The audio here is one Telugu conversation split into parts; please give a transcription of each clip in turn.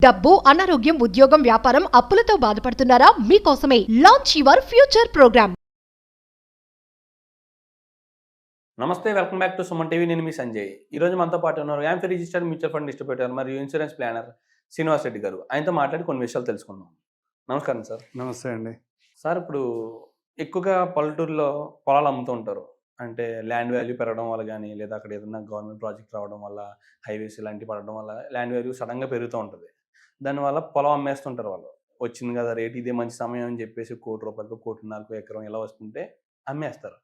డబ్బు, అనారోగ్యం, ఉద్యోగం, వ్యాపారం, అప్పులతో బాధపడుతున్నారా? మీకోసమే లాంచ్ యువర్ ఫ్యూచర్ ప్రోగ్రామ్. నమస్తే, welcome back to Suman TV. నేను మీ సంజయ్. ఈరోజు మనతో పాటు ఉన్నారు amphi registered mutual fund distributor మరియు ఇన్సూరెన్స్ ప్లానర్ శ్రీనివాస్ రెడ్డి గారు. ఆయనతో మాట్లాడి కొన్ని విషయాలు తెలుసుకుందాం. నమస్కారం సార్. నమస్తే అండి. సార్, ఇప్పుడు ఎక్కువగా పల్లెటూరులో పొలాలు అమ్ముతూ ఉంటారు. అంటే ల్యాండ్ వాల్యూ పెరగడం వల్ల కానీ, లేదా అక్కడ ఏదైనా గవర్నమెంట్ ప్రాజెక్ట్ రావడం వల్ల, హైవేస్ ఇలాంటివి పడడం వల్ల ల్యాండ్ వాల్యూ సడన్గా పెరుగుతూ ఉంటుంది. దానివల్ల పొలం అమ్మేస్తుంటారు వాళ్ళు. వచ్చింది కదా రేట్, ఇదే మంచి సమయం అని చెప్పేసి ₹1,00,00,000, ₹1,40,00,000 ఎకరం ఇలా వస్తుంటే అమ్మేస్తారు.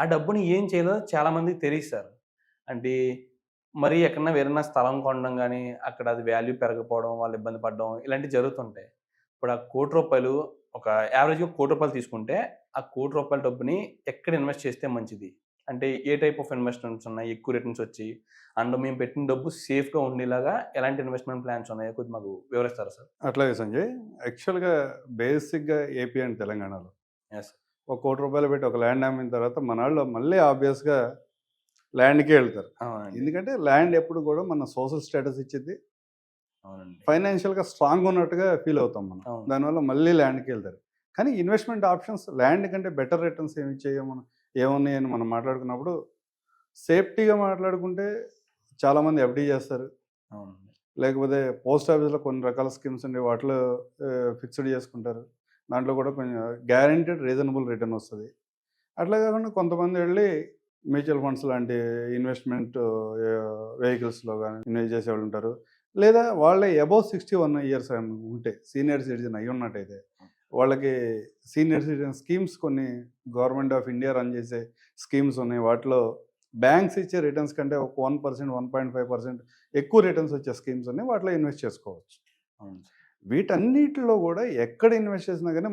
ఆ డబ్బుని ఏం చేయాలో చాలామందికి తెలియదు సార్. అంటే మరి ఎక్కడన్నా వేరేనా స్థలం కొనడం కానీ, అక్కడ అది వాల్యూ పెరగకపోవడం, వాళ్ళు ఇబ్బంది పడడం ఇలాంటివి జరుగుతుంటాయి. ఇప్పుడు ఆ ₹1,00,00,000 ఒక యావరేజ్గా ₹1,00,00,000 తీసుకుంటే ఆ ₹1,00,00,000 డబ్బుని ఎక్కడ ఇన్వెస్ట్ చేస్తే మంచిది? అంటే ఏ టైప్ ఆఫ్ ఇన్వెస్ట్మెంట్స్ ఉన్నాయి ఎక్కువ రిటర్న్స్ వచ్చి, అండ్ మేము పెట్టిన డబ్బు సేఫ్గా ఉండేలాగా ఎలాంటి ఇన్వెస్ట్మెంట్ ప్లాన్స్ ఉన్నాయో కొద్దిగా మాకు వివరిస్తారా సార్? అట్లాగే సంజయ్. యాక్చువల్గా బేసిక్గా ఏపీ అండ్ తెలంగాణలో ఎస్. ఒక ₹1,00,00,000 పెట్టి ఒక ల్యాండ్ అమ్మిన తర్వాత మన వాళ్ళు మళ్ళీ ఆబ్వియస్గా ల్యాండ్కే వెళ్తారు. అవునండి. ఎందుకంటే ల్యాండ్ ఎప్పుడు కూడా మన సోషల్ స్టేటస్ ఇచ్చింది, అవునండి. ఫైనాన్షియల్గా స్ట్రాంగ్ ఉన్నట్టుగా ఫీల్ అవుతాం మనం. అవును. దానివల్ల మళ్ళీ ల్యాండ్కి వెళ్తారు. కానీ ఇన్వెస్ట్మెంట్ ఆప్షన్స్ ల్యాండ్ కంటే బెటర్ రిటర్న్స్ ఏమి చేయమని ఏమున్నాయని మనం మాట్లాడుకున్నప్పుడు సేఫ్టీగా మాట్లాడుకుంటే చాలామంది ఎఫ్డీ చేస్తారు. అవునండి. లేకపోతే పోస్ట్ ఆఫీస్లో కొన్ని రకాల స్కీమ్స్ ఉండి వాటిలో ఫిక్స్డ్ చేసుకుంటారు. దాంట్లో కూడా కొంచెం గ్యారెంటెడ్ రీజనబుల్ రిటర్న్ వస్తుంది. అట్లా కాకుండా కొంతమంది వెళ్ళి మ్యూచువల్ ఫండ్స్ లాంటి ఇన్వెస్ట్మెంట్ వెహికల్స్లో కానీ ఇన్వెస్ట్ చేసేవాళ్ళు ఉంటారు. లేదా వాళ్ళే అబౌవ్ 61 ఇయర్స్ ఉంటే, సీనియర్ సిటిజన్ అయి ఉన్నట్టయితే వాళ్ళకి సీనియర్ సిటిజన్ స్కీమ్స్ కొన్ని గవర్నమెంట్ ఆఫ్ ఇండియా రన్ చేసే స్కీమ్స్ ఉన్నాయి. వాటిలో బ్యాంక్స్ ఇచ్చే రిటర్న్స్ కంటే ఒక 1%, 1.5% ఎక్కువ రిటర్న్స్ వచ్చే స్కీమ్స్ ఉన్నాయి. వాటిలో ఇన్వెస్ట్ చేసుకోవచ్చు. అవును. వీటన్నిటిలో కూడా ఎక్కడ ఇన్వెస్ట్ చేసినా కానీ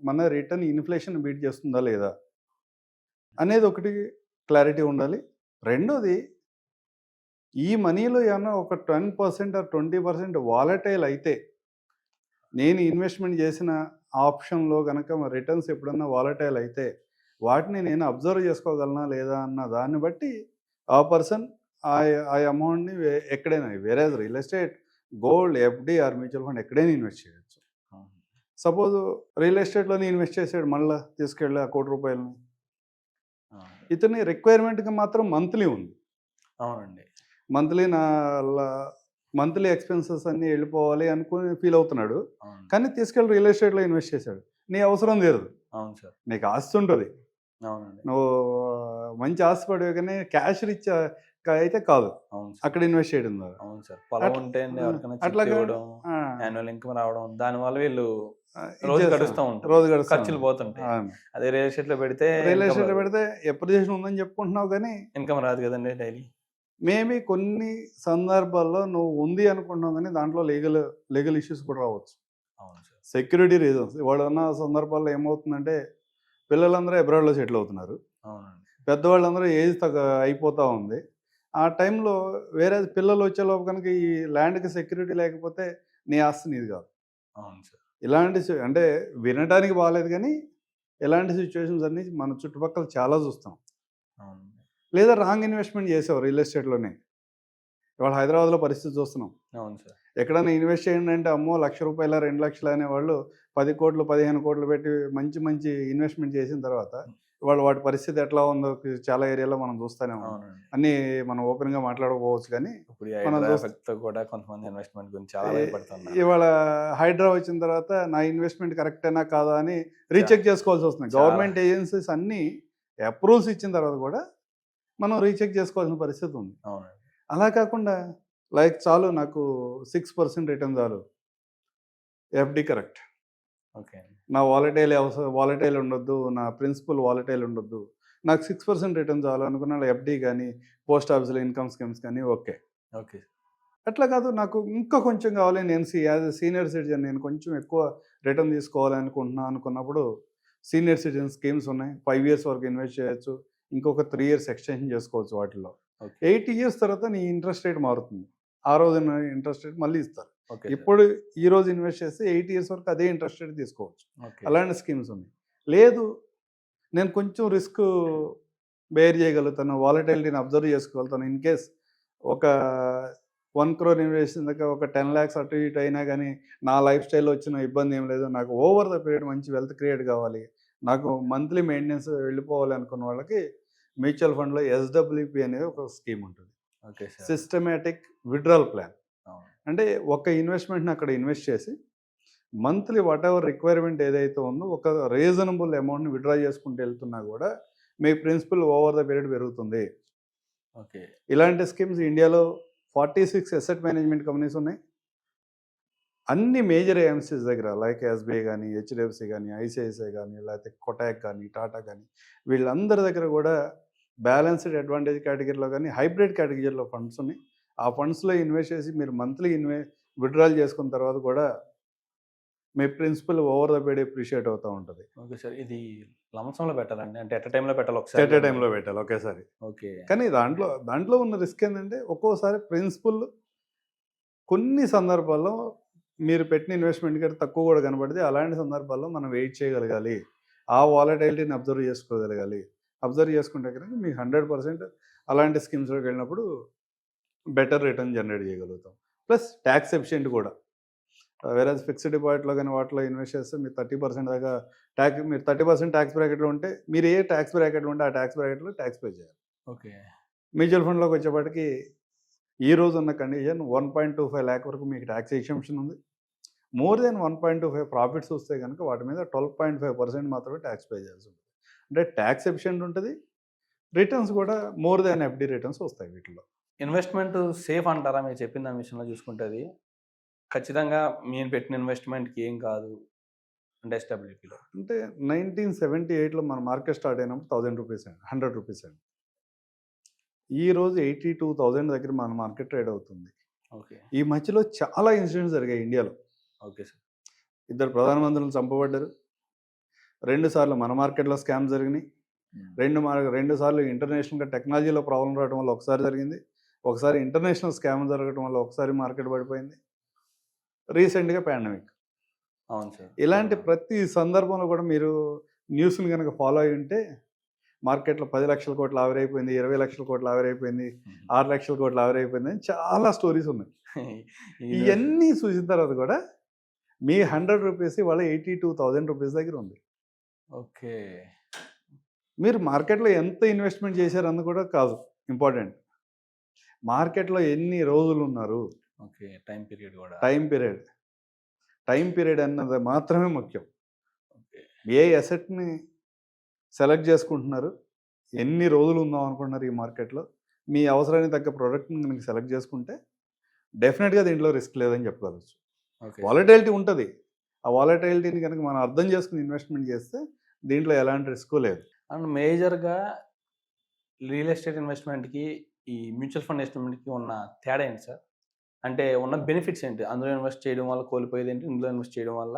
మన రిటర్న్ ఇన్ఫ్లేషన్ బీట్ చేస్తుందా లేదా అనేది ఒకటి క్లారిటీ ఉండాలి. రెండోది, ఈ మనీలో ఏమన్నా ఒక 10% ఆర్ 20% వాలటైల్ అయితే, నేను ఇన్వెస్ట్మెంట్ చేసిన ఆప్షన్లో కనుక రిటర్న్స్ ఎప్పుడన్నా వాలటైల్ అయితే వాటిని నేను అబ్జర్వ్ చేసుకోగలనా లేదా అన్న దాన్ని బట్టి ఆ పర్సన్ ఆ అమౌంట్ని ఎక్కడైనా, వేరే real estate, gold, FD or mutual fund ఎక్కడైనా ఇన్వెస్ట్ చేయొచ్చు. సపోజ్ రియల్ ఎస్టేట్లోనే ఇన్వెస్ట్ చేసాడు, మళ్ళీ తీసుకెళ్ళి ఆ ₹1,00,00,000 ఇతని రిక్వైర్మెంట్కి మాత్రం మంత్లీ ఉంది. అవునండి. మంత్లీ ఎక్స్పెన్సెస్ అన్నీ వెళ్ళిపోవాలి అనుకుని ఫీల్ అవుతున్నాడు. అవును. కానీ తీసుకెళ్ళి రియల్ ఎస్టేట్లో ఇన్వెస్ట్ చేశాడు. నీ అవసరం తీరదు. అవును సార్. నీకు ఆస్తి ఉంటుంది, అవునండి. నువ్వు మంచి ఆస్తి పడేవి, కానీ క్యాష్ రిచ్ అయితే కాదు అవును సార్. అక్కడ ఇన్వెస్ట్ చేయడం ద్వారా. అవును సార్. పొలం ఉంటే ఎవరికైనా చిట్ ఇవ్వడం, యాన్యువల్ ఇన్కమ్ రావడం, దానివల్ల వీళ్ళు రోజు గడుస్తూ ఉంటారు, రోజు గడుస్తూ ఖర్చులు పోతుంటాయి. అదే రియల్ ఎస్టేట్ లో పెడితే ఎప్రిసియేషన్ ఉందని చెప్పుకుంటున్నావు, కానీ ఇన్కమ్ రాదు కదండి డైలీ. మేబీ కొన్ని సందర్భాల్లో నువ్వు ఉంది అనుకుంటున్నావు, కానీ దాంట్లో లీగల్ ఇష్యూస్ కూడా రావచ్చు. అవును సార్. సెక్యూరిటీ రీజన్స్ ఇవాళ ఉన్న సందర్భాల్లో ఏమవుతుందంటే, పిల్లలందరూ అబ్రాడ్లో సెటిల్ అవుతున్నారు, అవునండి. పెద్దవాళ్ళందరూ ఏజ్ అయిపోతూ ఉంది. ఆ టైంలో వేరే పిల్లలు వచ్చేలోపు కనుక ఈ ల్యాండ్కి సెక్యూరిటీ లేకపోతే నీ ఆస్తి నీది కాదు. అవును సార్. ఇలాంటి అంటే వినడానికి బాగాలేదు, కానీ ఇలాంటి సిచ్యువేషన్స్ అన్నీ మన చుట్టుపక్కల చాలా చూస్తాం. అవును. లేదా రాంగ్ ఇన్వెస్ట్మెంట్ చేసావు రియల్ ఎస్టేట్లోనే. ఇవాళ హైదరాబాద్లో పరిస్థితి చూస్తున్నాం. అవును సార్. ఎక్కడైనా ఇన్వెస్ట్ చేయండి అంటే అమ్మో ₹1,00,000, ₹2,00,000 అనేవాళ్ళు 10 కోట్లు, 15 కోట్లు పెట్టి మంచి ఇన్వెస్ట్మెంట్ చేసిన తర్వాత ఇవాళ వాటి పరిస్థితి ఎట్లా ఉందో చాలా ఏరియాలో మనం చూస్తూనే ఉన్నాం. అన్నీ మనం ఓపెన్గా మాట్లాడుకోవచ్చు, కానీ ఇప్పుడు కూడా కొంతమంది ఇన్వెస్ట్మెంట్ గురించి చాలా భయపడుతున్నారు. ఇవాళ హైడ్రా వచ్చిన తర్వాత నా ఇన్వెస్ట్మెంట్ కరెక్టేనా కాదా అని రీచెక్ చేసుకోవాల్సి వస్తుంది. గవర్నమెంట్ ఏజెన్సీస్ అన్నీ అప్రూవల్స్ ఇచ్చిన తర్వాత కూడా మనం రీచెక్ చేసుకోవాల్సిన పరిస్థితి ఉంది. అవునండి. అలా కాకుండా చాలు నాకు 6% రిటర్న్ చాలు, ఎఫ్డి కరెక్ట్, ఓకే, నా వాలటైల్ ఉండొద్దు, నా ప్రిన్సిపల్ వాలటైల్ ఉండొద్దు, నాకు 6% రిటర్న్ చాలు అనుకున్న ఎఫ్డి కానీ, పోస్ట్ ఆఫీస్లో ఇన్కమ్ స్కీమ్స్ కానీ ఓకే. ఓకే. అట్లా కాదు, నాకు ఇంకా కొంచెం కావాలి, నేను యాజ్ ఎ సీనియర్ సిటిజన్ నేను కొంచెం ఎక్కువ రిటర్న్ తీసుకోవాలి అనుకున్నప్పుడు సీనియర్ సిటిజన్ స్కీమ్స్ ఉన్నాయి. 5 years వరకు ఇన్వెస్ట్ చేయొచ్చు, ఇంకొక 3 years ఎక్స్టెన్షన్ చేసుకోవచ్చు. వాటిలో 8 years తర్వాత నీ ఇంట్రెస్ట్ రేట్ మారుతుంది. ఆ రోజు ఇంట్రెస్ట్ రేట్ మళ్ళీ ఇస్తారు. ఇప్పుడు ఈ రోజు ఇన్వెస్ట్ చేస్తే 8 years వరకు అదే ఇంట్రెస్ట్ రేట్ తీసుకోవచ్చు. అలాంటి స్కీమ్స్ ఉన్నాయి. లేదు, నేను కొంచెం రిస్క్ బేర్ చేయగలుగుతాను, వాలటైలిటీని అబ్జర్వ్ చేసుకోగలుగుతాను, ఇన్ కేస్ ఒక 1 crore ఇన్వెస్ట్ చేసాక ఒక 10 lakhs అటు ఇటు అయినా కానీ నా లైఫ్ స్టైల్లో వచ్చిన ఇబ్బంది ఏం లేదు, నాకు ఓవర్ ద పీరియడ్ మంచి వెల్త్ క్రియేట్ కావాలి, నాకు మంత్లీ మెయింటెనెన్స్ వెళ్ళిపోవాలి అనుకున్న వాళ్ళకి మ్యూచువల్ ఫండ్లో ఎస్డబ్ల్యూపి అనేది ఒక స్కీమ్ ఉంటుంది. Okay sir. Systematic withdrawal plan. అవును. అంటే ఒక ఇన్వెస్ట్మెంట్ని అక్కడ ఇన్వెస్ట్ చేసి మంత్లీ వాట్ ఎవర్ రిక్వైర్మెంట్ ఏదైతే ఉందో ఒక రీజనబుల్ అమౌంట్ని విడ్రా చేసుకుంటూ వెళ్తున్నా కూడా మీ ప్రిన్సిపల్ ఓవర్ ద పీరియడ్ పెరుగుతుంది. ఓకే. ఇలాంటి స్కీమ్స్ ఇండియాలో 46 అసెట్ మేనేజ్మెంట్ కంపెనీస్ ఉన్నాయి. అన్ని మేజర్ ఏఎంసీస్ దగ్గర లైక్ ఎస్బీఐ కానీ, హెచ్డిఎఫ్సి కానీ, ఐసిఐసిఐ కానీ, లేకపోతే కొటాక్ కానీ, టాటా కానీ, వీళ్ళందరి దగ్గర కూడా బ్యాలెన్స్డ్ అడ్వాంటేజ్ కేటగిరీలో కానీ హైబ్రిడ్ కేటగిరీలో ఫండ్స్ ఉన్నాయి. ఆ ఫండ్స్లో ఇన్వెస్ట్ చేసి మీరు మంత్లీ విడ్రాల్ చేసుకున్న తర్వాత కూడా మీ principal over the period appreciate అవుతూ ఉంటుంది. Okay sir. ఇది లంసంలో పెట్టాలండి, అంటే ఎట్ టైంలో పెట్టాలి ఒకసారి? ఎట్ ఏ టైంలో పెట్టాలి ఒకేసారి. ఓకే. కానీ దాంట్లో ఉన్న రిస్క్ ఏంటంటే ఒక్కోసారి ప్రిన్సిపల్ కొన్ని సందర్భాల్లో మీరు పెట్టిన ఇన్వెస్ట్మెంట్ కంటే తక్కువ కూడా కనబడితే అలాంటి సందర్భాల్లో మనం వెయిట్ చేయగలగాలి, ఆ వాలటైలిటీని అబ్జర్వ్ చేసుకోగలగాలి. అబ్జర్వ్ చేసుకుంటే కనుక మీకు 100% అలాంటి స్కీమ్స్లోకి వెళ్ళినప్పుడు బెటర్ రిటర్న్ జనరేట్ చేయగలుగుతాం. ప్లస్ ట్యాక్స్ ఎఫిషియెంట్ కూడా. వేరే ఫిక్స్డ్ డిపాజిట్లో కానీ వాటిలో ఇన్వెస్ట్ చేస్తే మీరు 30% దాకా మీరు 30% ట్యాక్స్ బ్రాకెట్లో ఉంటే మీరు ఏ ట్యాక్స్ బ్రాకెట్లో ఉంటే ఆ ట్యాక్స్ బ్రాకెట్లో ట్యాక్స్ పే చేయాలి. ఓకే. మ్యూచువల్ ఫండ్లోకి వచ్చేప్పటికి ఈ రోజు ఉన్న కండిషన్ 1.25 lakh వరకు మీకు ట్యాక్స్ ఎగ్జంప్షన్ ఉంది. మోర్ దెన్ 1.25 ప్రాఫిట్స్ వస్తే కనుక వాటి మీద 12.5% మాత్రమే ట్యాక్స్ పే చేయాల్సి ఉంటుంది. అంటే ట్యాక్స్ ఎఫిషియెంట్ ఉంటుంది, రిటర్న్స్ కూడా మోర్ దెన్ ఎఫ్డి రిటర్న్స్ వస్తాయి వీటిలో. ఇన్వెస్ట్మెంట్ సేఫ్ అంటారా? మీరు చెప్పిన దాని విషయంలో చూసుకుంటే అది ఖచ్చితంగా నేను పెట్టిన ఇన్వెస్ట్మెంట్కి ఏం కాదు అంటే ఎస్డబ్ల్యూపీలో? అంటే 1978లో మన మార్కెట్ స్టార్ట్ అయినప్పుడు 1000 రూపీస్ అండి, 100 రూపీస్ అండి. ఈ రోజు 82,000 దగ్గర మన మార్కెట్ ట్రేడ్ అవుతుంది. ఓకే. ఈ మధ్యలో చాలా ఇన్సిడెంట్స్ జరిగాయి ఇండియాలో. Okay sir. 2 ప్రధానమంత్రులు చంపబడ్డారు, 2 సార్లు మన మార్కెట్లో స్కామ్ జరిగినాయి, 2 సార్లు ఇంటర్నేషనల్గా టెక్నాలజీలో ప్రాబ్లం రావడం వల్ల ఒకసారి జరిగింది, ఒకసారి ఇంటర్నేషనల్ స్కామ్ జరగడం వల్ల ఒకసారి మార్కెట్ పడిపోయింది, రీసెంట్గా పాండమిక్. అవును సార్. ఇలాంటి ప్రతి సందర్భంలో కూడా మీరు న్యూస్ని కనుక ఫాలో అయి ఉంటే మార్కెట్లో 10 లక్షల కోట్లు ఆవిరైపోయింది, 20 లక్షల కోట్లు ఆవిరైపోయింది, 6 లక్షల కోట్లు ఆవిరైపోయింది అని చాలా స్టోరీస్ ఉన్నాయి. ఇవన్నీ చూసిన తర్వాత కూడా మీ 100 రూపీస్ వాళ్ళ 82,000 రూపీస్ దగ్గర ఉంది. ఓకే. మీరు మార్కెట్లో ఎంత ఇన్వెస్ట్మెంట్ చేశారన్న కూడా కాదు ఇంపార్టెంట్, మార్కెట్లో ఎన్ని రోజులు ఉన్నారు. ఓకే. టైం పీరియడ్ కూడా. టైం పీరియడ్ అన్నది మాత్రమే ముఖ్యం. ఓకే. ఏ అసెట్ని సెలెక్ట్ చేసుకుంటున్నారు, ఎన్ని రోజులు ఉందాం అనుకుంటున్నారు ఈ మార్కెట్లో, మీ అవసరానికి తగ్గ ప్రోడక్ట్ని కనుక సెలెక్ట్ చేసుకుంటే డెఫినెట్గా దీంట్లో రిస్క్ లేదని చెప్పగలచ్చు. ఓకే. వాలటైలిటీ ఉంటుంది, ఆ వాలటైలిటీని కనుక మనం అర్థం చేసుకుని ఇన్వెస్ట్మెంట్ చేస్తే దీంట్లో ఎలాంటి రిస్క్ లేదు. అండ్ మేజర్గా రియల్ ఎస్టేట్ ఇన్వెస్ట్మెంట్కి ఈ మ్యూచువల్ ఫండ్ ఇన్వెస్ట్మెంట్కి ఉన్న తేడా ఏంటి సార్? అంటే ఉన్న బెనిఫిట్స్ ఏంటి? అందులో ఇన్వెస్ట్ చేయడం వల్ల కోల్పోయేది ఏంటి, ఇందులో ఇన్వెస్ట్ చేయడం వల్ల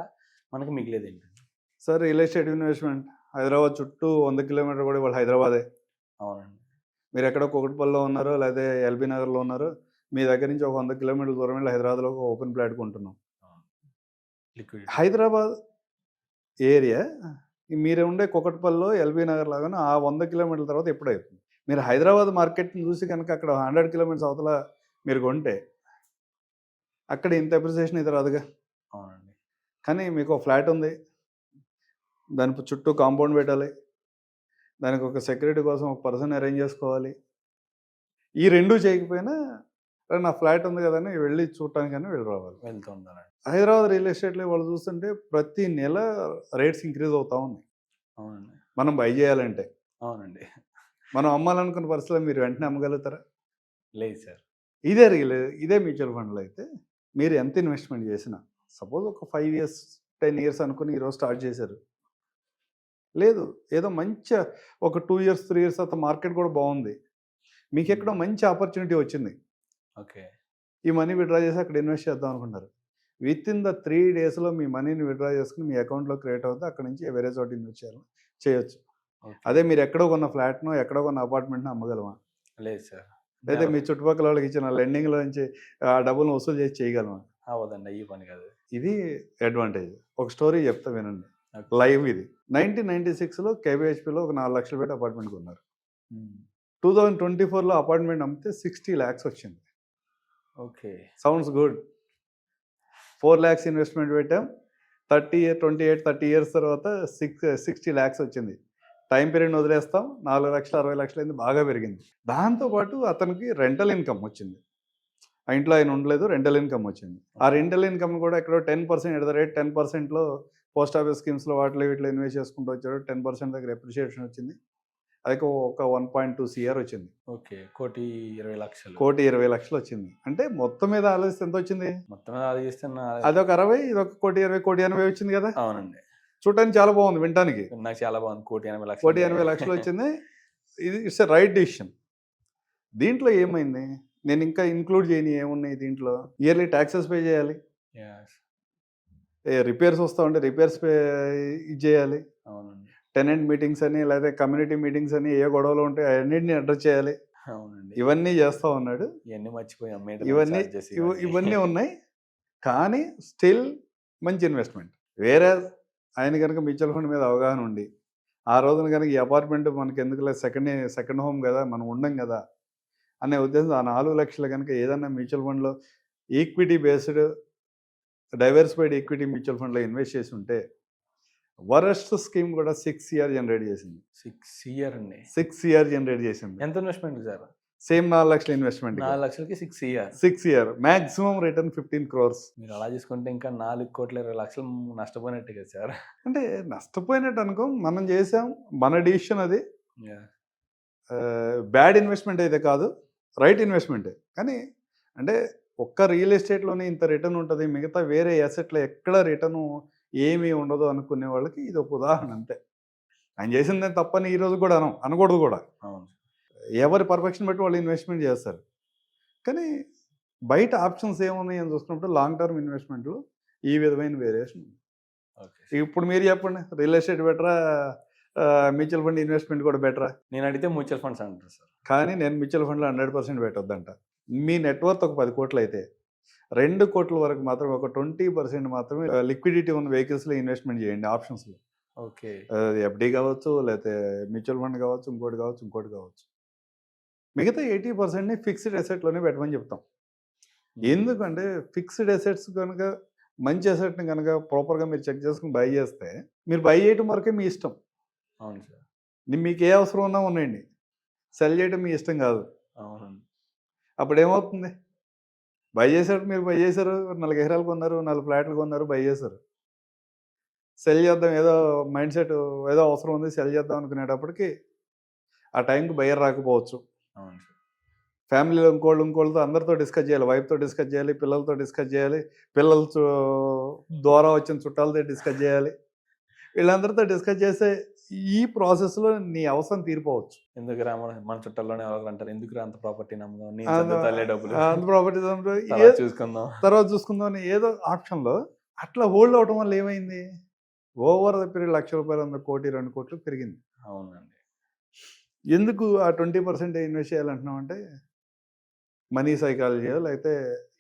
మనకి మిగిలేదు ఏంటి? Sir real estate investment Hyderabad చుట్టూ 100 కిలోమీటర్ కూడా వాళ్ళు హైదరాబాదే. అవునండి. మీరు ఎక్కడ కూకట్పల్లిలో ఉన్నారో లేదా ఎల్బీ నగర్లో ఉన్నారో మీ దగ్గర నుంచి ఒక 100 కిలోమీటర్ల దూరం వెళ్ళి హైదరాబాద్లో ఒక ఓపెన్ ప్లాట్ కొంటున్నాం. హైదరాబాద్ ఏరియా మీరు ఉండే కూకట్పల్లిలో ఎల్బీ నగర్ లాగానే ఆ 100 కిలోమీటర్ల తర్వాత ఎప్పుడైతుంది. మీరు హైదరాబాద్ మార్కెట్ని చూసి కనుక అక్కడ 100 కిలోమీటర్స్ అవతల మీరు కొంటే అక్కడ ఇంత అప్రిసియేషన్ ఇది రాదుగా. అవునండి. కానీ మీకు ఒక ఫ్లాట్ ఉంది, దాని చుట్టూ కాంపౌండ్ పెట్టాలి, దానికి ఒక సెక్యూరిటీ కోసం ఒక పర్సన్ అరేంజ్ చేసుకోవాలి. ఈ 2 చేయకపోయినా నా ఫ్లాట్ ఉంది కదని వెళ్ళి చూడటానికైనా వెళ్ళి రావాలి. వెళ్తూ ఉన్నారండి. హైదరాబాద్ రియల్ ఎస్టేట్లో వాళ్ళు చూస్తుంటే ప్రతి నెల రేట్స్ ఇంక్రీజ్ అవుతూ ఉన్నాయి. అవునండి. మనం బై చేయాలంటే. అవునండి. మనం అమ్మాలనుకున్న పరిస్థితిలో మీరు వెంటనే అమ్మగలుగుతారా? లేదు సార్. ఇదే మ్యూచువల్ ఫండ్లో అయితే మీరు ఎంత ఇన్వెస్ట్మెంట్ చేసినా, సపోజ్ ఒక 5 years 10 years అనుకుని ఈరోజు స్టార్ట్ చేశారు, లేదు ఏదో మంచి ఒక 2 years 3 years తర్వాత మార్కెట్ కూడా బాగుంది, మీకు ఎక్కడో మంచి ఆపర్చునిటీ వచ్చింది, ఓకే, ఈ మనీ విత్డ్రా చేసి అక్కడ ఇన్వెస్ట్ చేద్దాం అనుకుంటారు. విత్ ఇన్ ద 3 daysలో మీ మనీని విత్డ్రా చేసుకుని మీ అకౌంట్లో క్రియేట్ అవుతుంది, అక్కడ నుంచి వేరే చోట ఇన్వెస్ట్ చేయొచ్చు. అదే మీరు ఎక్కడో కొన్న ఫ్లాట్నో ఎక్కడో కొన్న అపార్ట్మెంట్నో అమ్మగలమా? లేదు సార్. లేదా మీ చుట్టుపక్కల వాళ్ళకి ఇచ్చిన లెండింగ్లో నుంచి ఆ డబ్బులను వసూలు చేసి చేయగలమా? అవ్వదండి, ఈ పని కాదు. ఇది అడ్వాంటేజ్. ఒక స్టోరీ చెప్తా వినండి, లైవ్ ఇది. 1996లో కేబిహెచ్పిలో ఒక 4 లక్షలు పెట్టి అపార్ట్మెంట్ కొన్నారు. 2024లో అపార్ట్మెంట్ అమ్మితే 60 lakhs వచ్చింది. Okay. Sounds good. 4 lakhs investment పెట్టాం. 30 ఇయర్స్ తర్వాత 60 lakhs వచ్చింది. టైం పీరియడ్ వదిలేస్తాం. 4 లక్షలు 60 లక్షలు అయింది, బాగా పెరిగింది. దాంతోపాటు అతనికి రెంటల్ ఇన్కమ్ వచ్చింది. ఆ ఇంట్లో ఆయన ఉండలేదు, రెంటల్ ఇన్కమ్ వచ్చింది. ఆ రెంటల్ ఇన్కమ్ కూడా ఎక్కడో 10% ఎట్ ద రేట్ 10%లో పోస్ట్ ఆఫీస్ స్కీమ్స్లో వాటిలో వీటిలో ఇన్వెస్ట్ చేసుకుంటూ వచ్చాడు. 10% దగ్గర ఎప్రిషియేషన్ వచ్చింది. అది ఒక 1.2 CR వచ్చింది. ఓకే. 1,20,00,000. 1,20,00,000 వచ్చింది. అంటే మొత్తం మీద ఆలోచిస్తే ఎంత వచ్చింది? మొత్తం మీద అది చేస్తే అదొక 60, ఇదొక 1,20,00,000, 1,80,00,000 వచ్చింది కదా. అవునండి. చూడటానికి చాలా బాగుంది, వినటానికి. నాకు చాలా బాగుంది. 1,80,00,000. 1,80,00,000 వచ్చింది. ఇది ఇట్స్ ఎ రైట్ డిసిషన్. దీంట్లో ఏమైంది, నేను ఇంకా ఇంక్లూడ్ చేయని ఏమున్నాయి దీంట్లో? ఇయర్లీ ట్యాక్సెస్ పే చేయాలి, Yes. రిపేర్స్ వస్తూ ఉంటే రిపేర్స్ పే ఇది చేయాలి, అవునండి. టెనెంట్ మీటింగ్స్ అని లేదా కమ్యూనిటీ మీటింగ్స్ అని ఏ గొడవలు ఉంటాయి అన్నింటినీ అడ్రస్ చేయాలి. అవునండి. ఇవన్నీ చేస్తూ ఉన్నాడు. ఇవన్నీ మర్చిపోయాం. ఇవన్నీ ఉన్నాయి. కానీ స్టిల్ మంచి ఇన్వెస్ట్మెంట్. వేరే ఆయన కనుక మ్యూచువల్ ఫండ్ మీద అవగాహన ఉండి ఆ రోజున కనుక ఈ అపార్ట్మెంట్ మనకి ఎందుకులే, సెకండ్ హోమ్ కదా, మనం ఉండం కదా అనే ఉద్దేశం, ఆ 4 లక్షలు కనుక ఏదన్నా మ్యూచువల్ ఫండ్లో equity based diversified equity mutual ఫండ్లో ఇన్వెస్ట్ చేసి ఉంటే వరస్ట్ స్కీమ్ కూడా 6 years జనరేట్ చేసింది. 6 years అండి. 6 years జనరేట్ చేసింది. ఎంత ఇన్వెస్ట్మెంట్ సార్? సేమ్ 4 లక్షల ఇన్వెస్ట్మెంట్, 4 లక్షలకి 6 years. 6 years maximum return 15 crores. మీరు అలా చూసుకుంటే ఇంకా 4,20,00,000 నష్టపోయినట్టే కదా సార్. అంటే నష్టపోయినట్టు అనుకో, మనం చేసాం, మన డిసిషన్ అది. బ్యాడ్ ఇన్వెస్ట్మెంట్ అయితే కాదు, రైట్ ఇన్వెస్ట్మెంటే. కానీ అంటే ఒక్క రియల్ ఎస్టేట్లోనే ఇంత రిటర్న్ ఉంటుంది, మిగతా వేరే అసెట్లో ఎక్కడ రిటర్న్ ఏమీ ఉండదు అనుకునే వాళ్ళకి ఇది ఒక ఉదాహరణ అంతే. ఆయన చేసిందే తప్పని ఈరోజు కూడా అనకూడదు కూడా. అవును. ఎవరి పర్ఫెక్షన్ బట్టి వాళ్ళు ఇన్వెస్ట్మెంట్ చేస్తారు. కానీ బయట ఆప్షన్స్ ఏమున్నాయి అని చూసుకున్నప్పుడు లాంగ్ టర్మ్ ఇన్వెస్ట్మెంట్లో ఈ విధమైన వేరియేషన్. ఓకే. ఇప్పుడు మీరు చెప్పండి, రియల్ ఎస్టేట్ బెటరా, మ్యూచువల్ ఫండ్ ఇన్వెస్ట్మెంట్ కూడా బెటరా? నేను అడిగితే మ్యూచువల్ ఫండ్స్ అంటారు సార్. కానీ నేను మ్యూచువల్ ఫండ్లో 100% పెట్టొద్దంట. మీ నెట్వర్త్ ఒక 10 కోట్లు అయితే 2 కోట్ల వరకు మాత్రం ఒక 20% మాత్రమే లిక్విడిటీ ఉన్న వెహికల్స్లో ఇన్వెస్ట్మెంట్ చేయండి, ఆప్షన్స్లో. ఓకే. ఎఫ్డి కావచ్చు, లేకపోతే మ్యూచువల్ ఫండ్ కావచ్చు, ఇంకోటి కావచ్చు. మిగతా 80%ని ఫిక్స్డ్ అసెట్లోనే పెట్టమని చెప్తాం. ఎందుకంటే ఫిక్స్డ్ అసెట్స్ కనుక, మంచి అసెట్ని కనుక ప్రాపర్గా మీరు చెక్ చేసుకుని బై చేస్తే, మీరు బై చేయడం వరకే మీ ఇష్టం. అవును సార్. మీకు ఏ అవసరం ఉన్నా ఉన్నాయండి, సెల్ చేయడం మీ ఇష్టం కాదు. అవునండి. అప్పుడు ఏమవుతుంది? మీరు బై చేశారు, 4 ఎకరాలు కొన్నారు, 4 ఫ్లాట్లు కొన్నారు, బై చేశారు. సెల్ చేద్దాం, ఏదో మైండ్ సెట్, ఏదో అవసరం ఉంది సెల్ చేద్దాం అనుకునేటప్పటికి ఆ టైంకి బయర్ రాకపోవచ్చు. అవును సార్. ఫ్యామిలీలో ఇంకోళ్ళతో అందరితో డిస్కస్ చేయాలి, వైఫ్తో డిస్కస్ చేయాలి, పిల్లలతో డిస్కస్ చేయాలి, పిల్లల ద్వారా వచ్చిన చుట్టాలతో డిస్కస్ చేయాలి. వీళ్ళందరితో డిస్కస్ చేస్తే ఈ ప్రాసెస్లో నీ అవసరం తీరిపోవచ్చు. ఎందుకు రా, మన చుట్టాల్లోనే ఎవరు అంటారు, ఎందుకు రా అంత ప్రాపర్టీ నమ్ముదాం, డబ్బులు అంత ప్రాపర్టీ తర్వాత చూసుకుందాం అని ఏదో ఆప్షన్లో అట్లా హోల్డ్ అవడం వల్ల ఏమైంది, ఓవర్ ద పీరియడ్ ₹1,00,000 1 కోటి 2 కోట్లు పెరిగింది. అవునండి. ఎందుకు ఆ 20% ఇన్వెస్ట్ చేయాలంటున్నాం అంటే మనీ సైకాలజీ లేకపోతే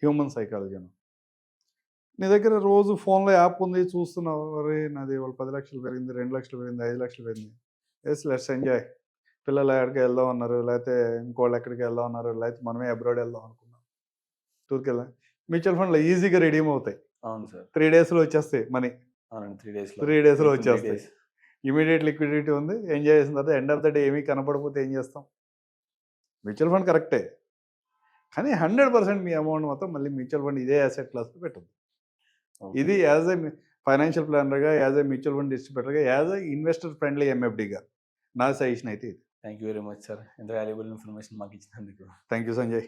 హ్యూమన్ సైకాలజీ. నీ దగ్గర రోజు ఫోన్లో యాప్ ఉంది, చూస్తున్నావు, అరే నాది వాళ్ళు 10 లక్షలు పెరిగింది, 2 లక్షలు పెరిగింది, 5 లక్షలు పెరిగింది, ఎస్ లెట్స్ ఎంజాయ్. పిల్లలు ఎక్కడికి వెళ్దాం అన్నారు, లేకపోతే ఇంకోళ్ళు ఎక్కడికి వెళ్దాం అన్నారు, లేకపోతే మనమే అబ్రాడ్ వెళ్దాం అనుకున్నాం, టూర్కి వెళ్దాం. మ్యూచువల్ ఫండ్లో ఈజీగా రెడీమ్ అవుతాయి. అవును సార్. 3 daysలో వచ్చేస్తాయి మనీ. అవునండి. 3 daysలో వచ్చేస్తాయి. ఇమీడియట్ లిక్విడిటీ ఉంది, ఎంజాయ్ చేసిన తర్వాత ఎండ్ ఆఫ్ ద డే ఏమీ కనపడకపోతే ఏం చేస్తాం? మ్యూచువల్ ఫండ్ కరెక్టే, కానీ 100% మీ అమౌంట్ మొత్తం మళ్ళీ మ్యూచువల్ ఫండ్ ఇదే అసెట్ క్లాస్లో పెట్టద్దు. ఇది యాజ్ ఏ ఫైనాన్షియల్ ప్లానర్గా, యాజ్ ఏ మ్యూచువల్ ఫండ్ డిస్ట్రిబ్యూటర్గా, యాజ్ ఏ ఇన్వెస్టర్ ఫ్రెండ్లీ ఎంఎఫ్డిగా నా సజెషన్ అయితే ఇది. Thank you very much sir, ఎంత వాల్యుబుల్ ఇన్ఫర్మేషన్ మాకు ఇచ్చినందుకు. Thank you Sanjay.